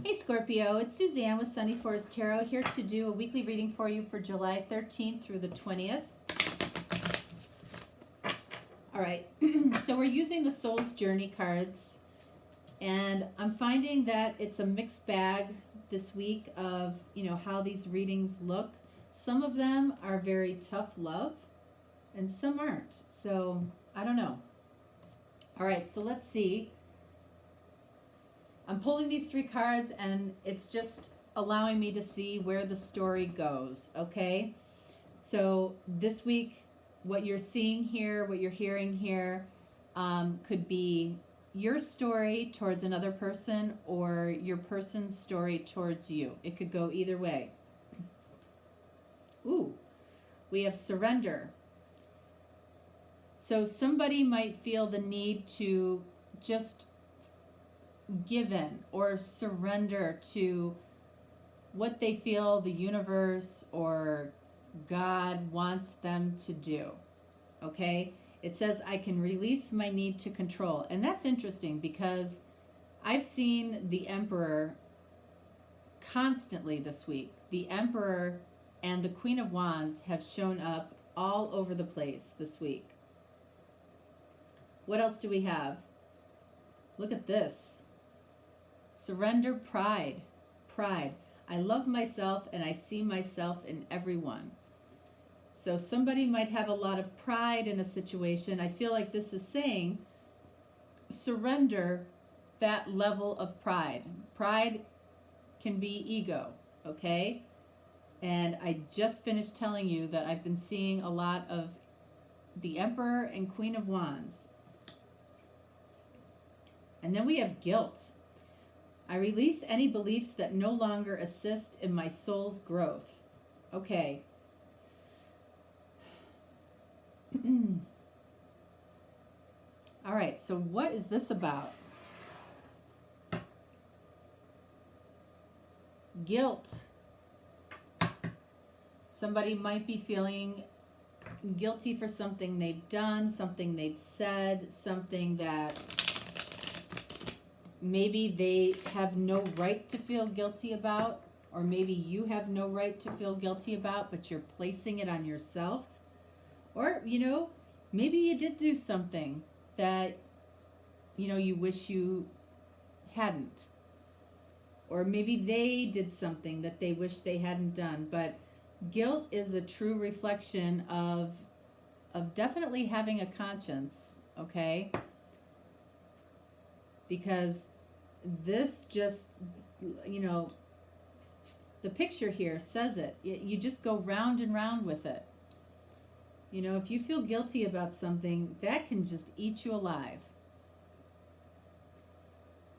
Hey Scorpio, it's Suzanne with Sunny Forest Tarot here to do a weekly reading for you for July 13th through the 20th. All right, so we're using the Soul's Journey cards, and I'm finding that it's a mixed bag this week of, how these readings look. Some of them are very tough love, and some aren't. So, I don't know. All right, so let's see. I'm pulling these three cards and it's just allowing me to see where the story goes, okay? So this week, what you're seeing here, what you're hearing here, could be your story towards another person or your person's story towards you. It could go either way. Ooh, we have surrender. So somebody might feel the need to just give in or surrender to what they feel the universe or God wants them to do. Okay? It says, I can release my need to control. And that's interesting because I've seen the Emperor constantly this week. The Emperor and the Queen of Wands have shown up all over the place this week. What else do we have? Look at this. Surrender, pride. Pride. I love myself and I see myself in everyone. So somebody might have a lot of pride in a situation. I feel like this is saying surrender that level of pride. Pride can be ego, okay? And I just finished telling you that I've been seeing a lot of the Emperor and Queen of Wands. And then we have guilt. I release any beliefs that no longer assist in my soul's growth. Okay. All right, so what is this about? Guilt. Somebody might be feeling guilty for something they've done, something they've said, something that maybe they have no right to feel guilty about, or maybe you have no right to feel guilty about, but you're placing it on yourself. Or, maybe you did do something that, you wish you hadn't. Or maybe they did something that they wish they hadn't done. But guilt is a true reflection of definitely having a conscience, okay? Because this just, the picture here says it. You just go round and round with it. If you feel guilty about something, that can just eat you alive.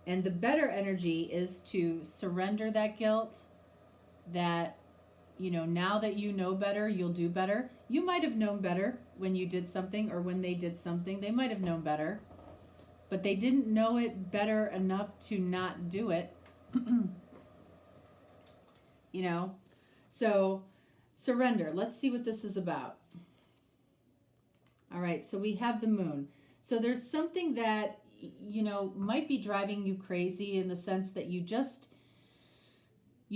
And the better energy is to surrender that guilt, that, now that you know better, you'll do better. You might have known better when you did something or when they did something. They might have known better. But they didn't know it better enough to not do it. So surrender. Let's see what this is about. All right, so we have the moon. So there's something that, might be driving you crazy in the sense that you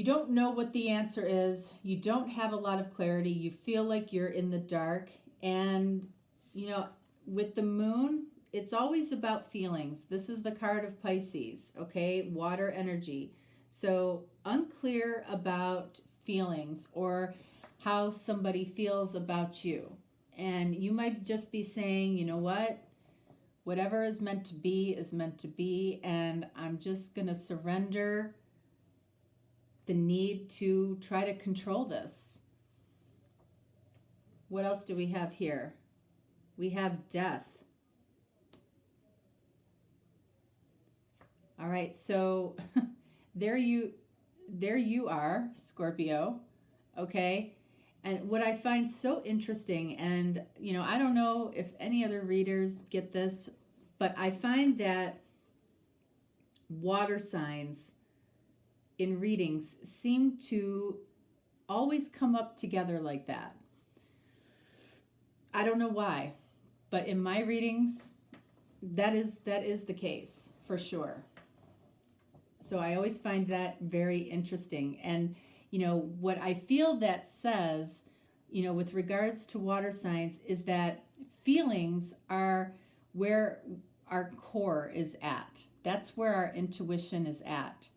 don't know what the answer is. You don't have a lot of clarity. You feel like you're in the dark. And, with the moon, it's always about feelings. This is the card of Pisces, okay? Water energy. So unclear about feelings or how somebody feels about you. And you might just be saying, you know what? Whatever is meant to be, and I'm just going to surrender the need to try to control this. What else do we have here? We have death. All right, so there you are, Scorpio, okay? And what I find so interesting, and, I don't know if any other readers get this, but I find that water signs in readings seem to always come up together like that. I don't know why, but in my readings, that is the case, for sure. So I always find that very interesting. And, what I feel that says, with regards to water signs is that feelings are where our core is at. That's where our intuition is at.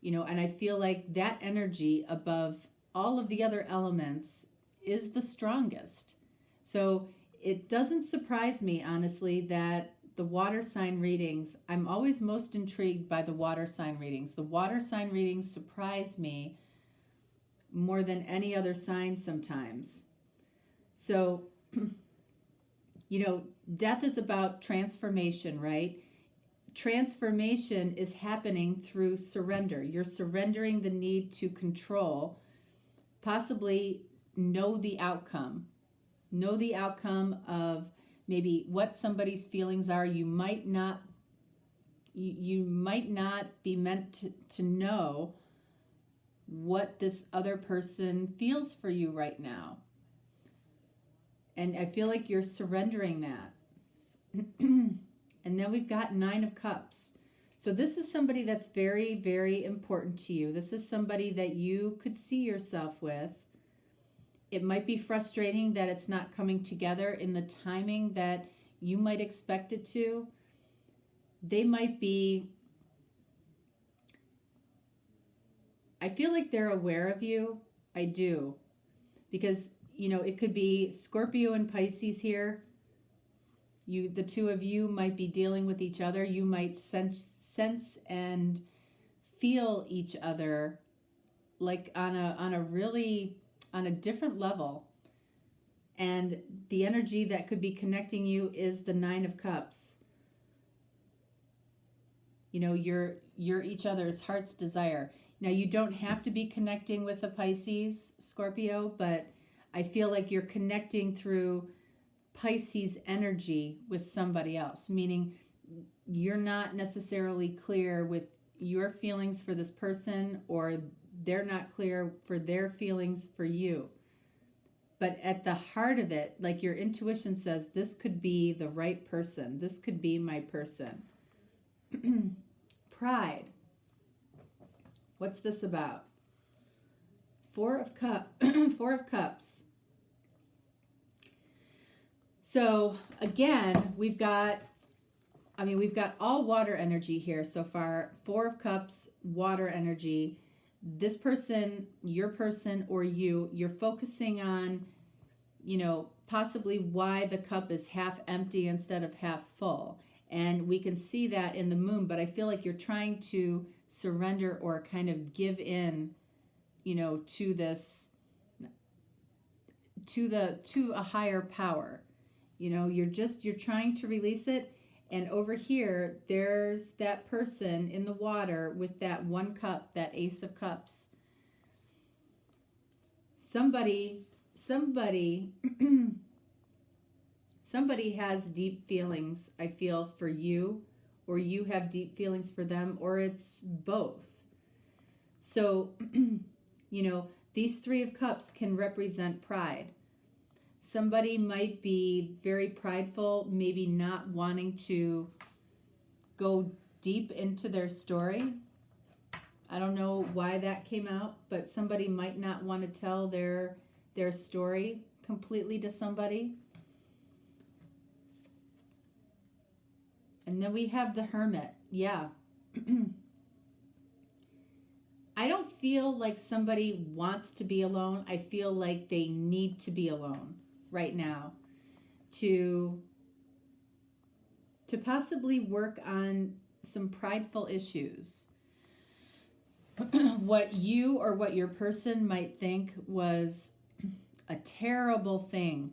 And I feel like that energy above all of the other elements is the strongest. So it doesn't surprise me, honestly, that the water sign readings, I'm always most intrigued by the water sign readings. The water sign readings surprise me more than any other sign sometimes. So, death is about transformation, right? Transformation is happening through surrender. You're surrendering the need to control, possibly know the outcome. Know the outcome of maybe what somebody's feelings are. You might not be meant to know what this other person feels for you right now. And I feel like you're surrendering that. And then we've got 9 of Cups. So this is somebody that's very, very important to you. This is somebody that you could see yourself with. It might be frustrating that it's not coming together in the timing that you might expect it to. They might be, I feel like they're aware of you. I do. Because, it could be Scorpio and Pisces here. The two of you might be dealing with each other. You might sense and feel each other like on a different level. And the energy that could be connecting you is the 9 of Cups. You're each other's heart's desire. Now, you don't have to be connecting with a Pisces, Scorpio, but I feel like you're connecting through Pisces energy with somebody else, meaning you're not necessarily clear with your feelings for this person, or they're not clear for their feelings for you. But at the heart of it, like your intuition says, this could be the right person. This could be my person. Pride. What's this about? 4 of Cups. So again, we've got all water energy here so far. 4 of Cups, water energy. This person, your person, or you're focusing on, possibly why the cup is half empty instead of half full. And we can see that in the moon, but I feel like you're trying to surrender or kind of give in, to this, to a higher power. You're trying to release it. And over here, there's that person in the water with that 1 cup, that Ace of Cups. Somebody has deep feelings, I feel, for you, or you have deep feelings for them, or it's both. So, these 3 of Cups can represent pride. Somebody might be very prideful, maybe not wanting to go deep into their story. I don't know why that came out, but somebody might not want to tell their story completely to somebody. And then we have the Hermit. Yeah. I don't feel like somebody wants to be alone. I feel like they need to be alone right now to possibly work on some prideful issues. What you or what your person might think was a terrible thing,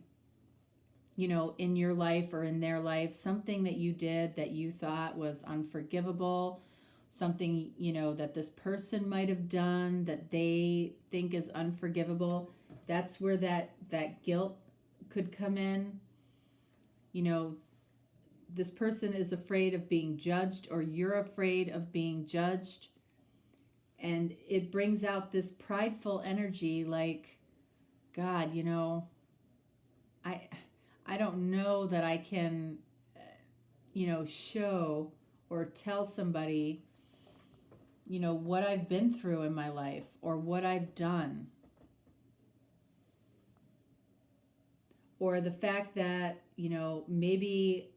in your life or in their life, something that you did that you thought was unforgivable, something, that this person might have done that they think is unforgivable. That's where that guilt could come in. This person is afraid of being judged, or you're afraid of being judged. And it brings out this prideful energy like, God, I don't know that I can, show or tell somebody you know, what I've been through in my life or what I've done. Or the fact that, you know, maybe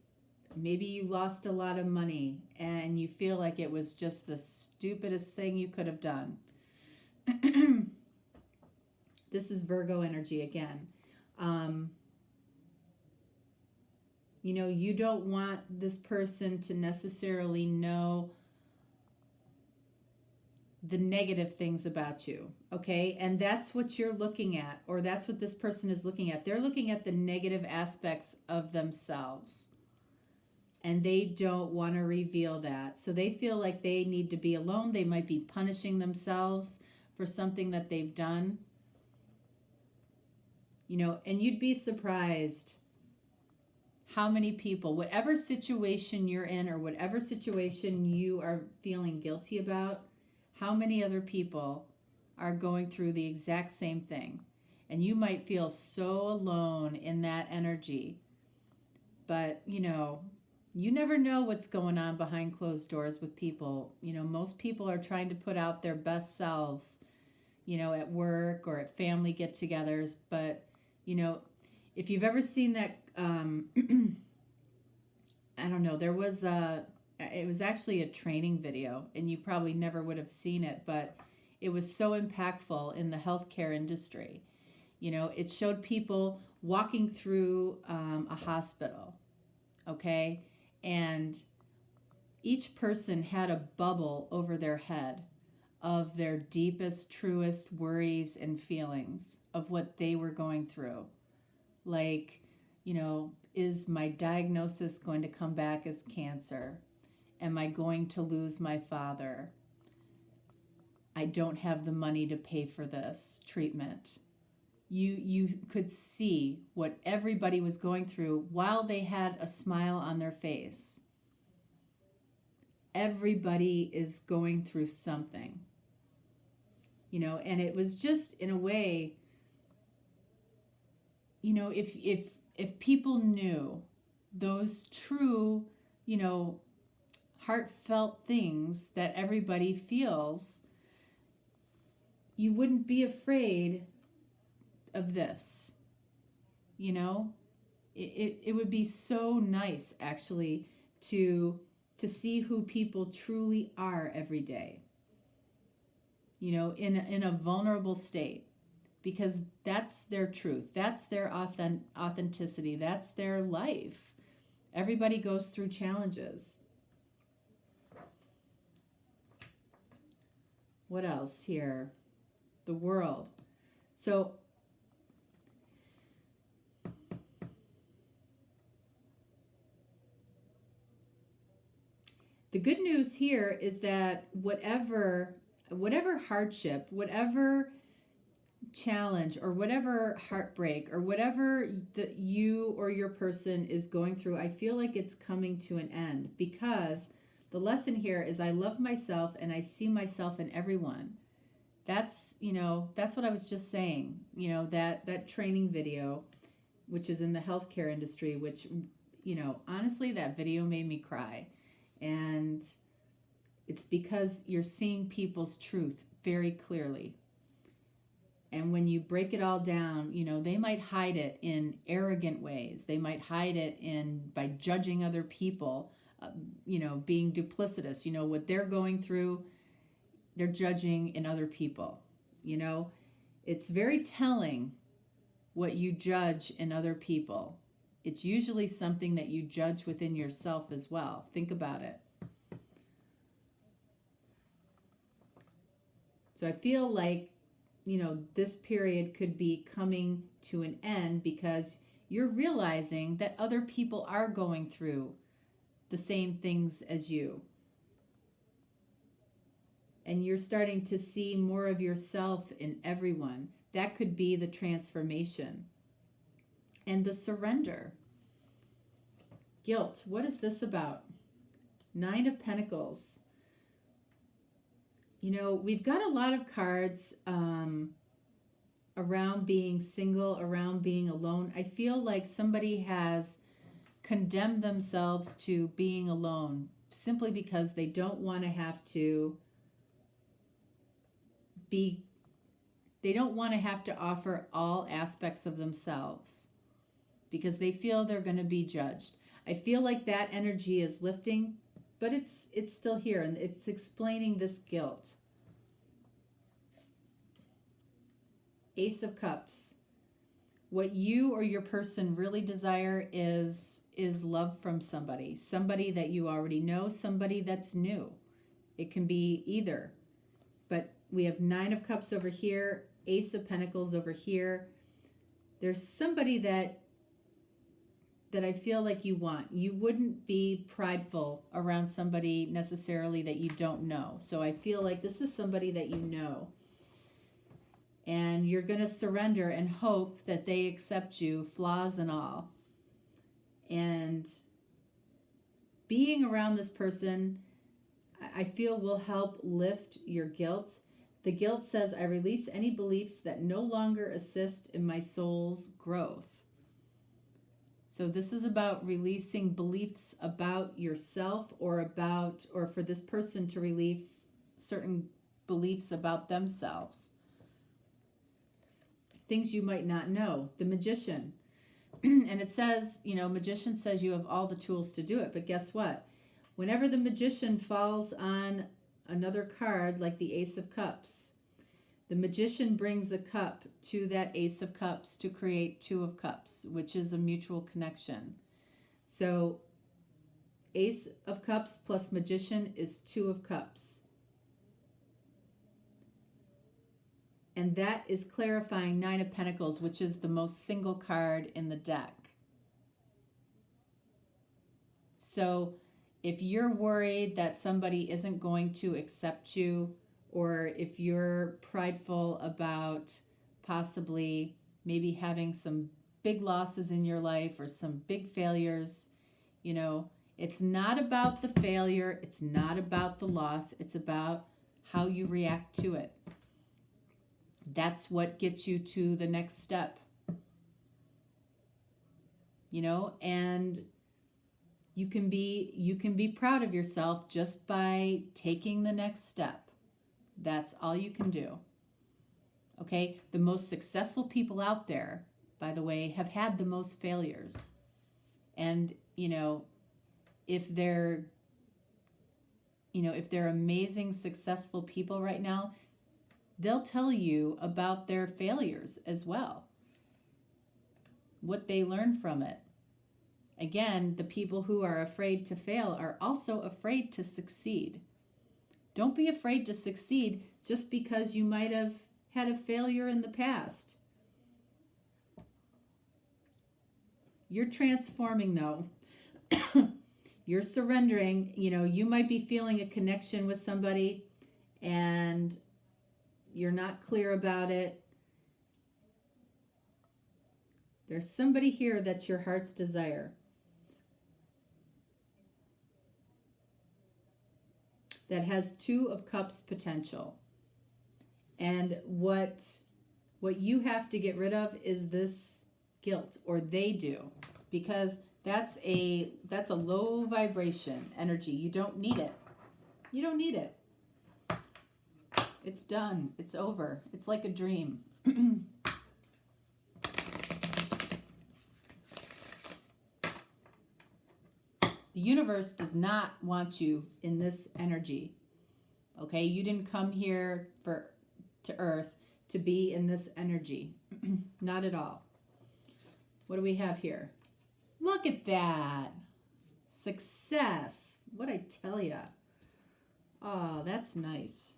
you lost a lot of money and you feel like it was just the stupidest thing you could have done. This is Virgo energy again. You know, you don't want this person to necessarily know the negative things about you, okay? And that's what you're looking at, or that's what this person is looking at. They're looking at the negative aspects of themselves, and they don't want to reveal that. So they feel like they need to be alone. They might be punishing themselves for something that they've done. You know, and you'd be surprised how many people, whatever situation you're in or whatever situation you are feeling guilty about, how many other people are going through the exact same thing. And you might feel so alone in that energy. But, you know, you never know what's going on behind closed doors with people. You know, most people are trying to put out their best selves, you know, at work or at family get-togethers. But, you know, if you've ever seen that, I don't know, it was actually a training video, and you probably never would have seen it, but it was so impactful in the healthcare industry. You know, it showed people walking through a hospital, okay? And each person had a bubble over their head of their deepest, truest worries and feelings of what they were going through. Like, you know, is my diagnosis going to come back as cancer? Am I going to lose my father? I don't have the money to pay for this treatment. You could see what everybody was going through while they had a smile on their face. Everybody is going through something. You know, and it was just in a way, you know, if people knew those true, you know, heartfelt things that everybody feels, you wouldn't be afraid of this. You know, it would be so nice actually to see who people truly are every day, you know, in a vulnerable state, because that's their truth, that's their authenticity, that's their life. Everybody goes through challenges. What else here? The world. So the good news here is that whatever hardship, whatever challenge, or whatever heartbreak, or whatever that you or your person is going through, I feel like it's coming to an end, because the lesson here is I love myself and I see myself in everyone. That's, you know, that's what I was just saying, you know, that training video, which is in the healthcare industry, which, you know, honestly, that video made me cry. And it's because you're seeing people's truth very clearly. And when you break it all down, you know, they might hide it in arrogant ways. They might hide it by judging other people, you know, being duplicitous. You know, what they're going through, they're judging in other people. You know, it's very telling what you judge in other people. It's usually something that you judge within yourself as well. Think about it. So I feel like, you know, this period could be coming to an end because you're realizing that other people are going through the same things as you. And you're starting to see more of yourself in everyone. That could be the transformation. And the surrender. Guilt. What is this about? 9 of Pentacles. You know, we've got a lot of cards around being single, around being alone. I feel like somebody has condemned themselves to being alone simply because they don't want to have to be, they don't want to have to offer all aspects of themselves because they feel they're going to be judged. I feel like that energy is lifting, but it's still here, and it's explaining this guilt. Ace of Cups. What you or your person really desire is love from somebody. Somebody that you already know, somebody that's new. It can be either. But we have Nine of Cups over here, Ace of Pentacles over here. There's somebody that I feel like you want. You wouldn't be prideful around somebody necessarily that you don't know. So I feel like this is somebody that you know. And you're going to surrender and hope that they accept you, flaws and all. And being around this person, I feel, will help lift your guilt. The guilt says, I release any beliefs that no longer assist in my soul's growth. So this is about releasing beliefs about yourself, or for this person to release certain beliefs about themselves. Things you might not know. The Magician. And it says, Magician says you have all the tools to do it. But guess what? Whenever the Magician falls on another card, like the Ace of Cups, the Magician brings a cup to that Ace of Cups to create Two of Cups, which is a mutual connection. So Ace of Cups plus Magician is Two of Cups. And that is clarifying Nine of Pentacles, which is the most single card in the deck. So if you're worried that somebody isn't going to accept you, or if you're prideful about possibly maybe having some big losses in your life or some big failures, it's not about the failure. It's not about the loss. It's about how you react to it. That's what gets you to the next step. And you can be proud of yourself just by taking the next step. That's all you can do. Okay? The most successful people out there, by the way, have had the most failures. And, if they're amazing, successful people right now, they'll tell you about their failures as well. What they learned from it. Again, the people who are afraid to fail are also afraid to succeed. Don't be afraid to succeed just because you might have had a failure in the past. You're transforming, though. You're surrendering. You might be feeling a connection with somebody and you're not clear about it. There's somebody here that's your heart's desire. That has Two of Cups potential. And what you have to get rid of is this guilt, or they do, because that's a low vibration energy. You don't need it. You don't need it. It's done. It's over. It's like a dream. The universe does not want you in this energy. Okay? You didn't come here to Earth to be in this energy. Not at all. What do we have here? Look at that. Success. What'd I tell ya? Oh, that's nice.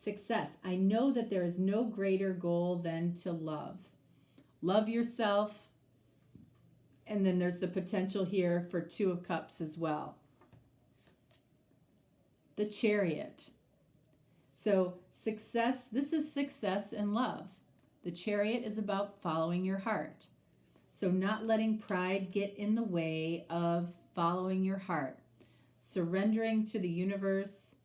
Success. I know that there is no greater goal than to love. Love yourself. And then there's the potential here for Two of Cups as well. The Chariot. So success, this is success in love. The Chariot is about following your heart. So not letting pride get in the way of following your heart. Surrendering to the universe.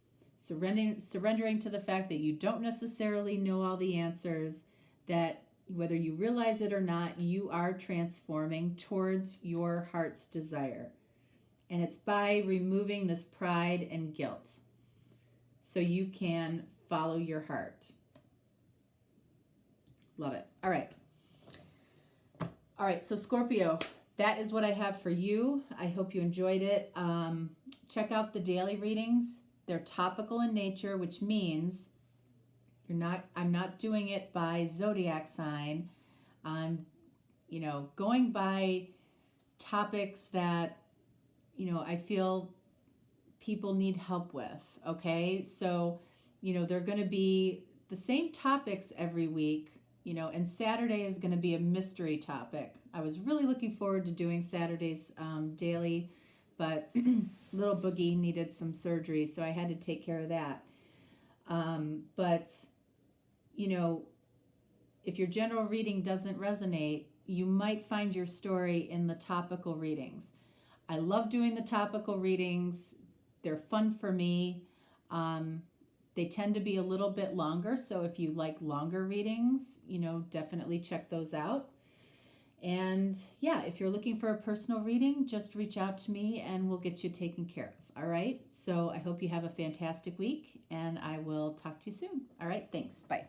Surrendering to the fact that you don't necessarily know all the answers, that whether you realize it or not, you are transforming towards your heart's desire. And it's by removing this pride and guilt. so you can follow your heart. Love it. All right. All right, so Scorpio, that is what I have for you. I hope you enjoyed it. Check out the daily readings. They're topical in nature, which means I'm not doing it by zodiac sign. I'm, going by topics that, I feel people need help with. Okay. So, they're going to be the same topics every week, and Saturday is going to be a mystery topic. I was really looking forward to doing Saturday's daily, but little Boogie needed some surgery, so I had to take care of that. But, if your general reading doesn't resonate, you might find your story in the topical readings. I love doing the topical readings. They're fun for me. They tend to be a little bit longer, so if you like longer readings, definitely check those out. And yeah, if you're looking for a personal reading, just reach out to me and we'll get you taken care of. All right? So I hope you have a fantastic week, and I will talk to you soon. All right? Thanks. Bye.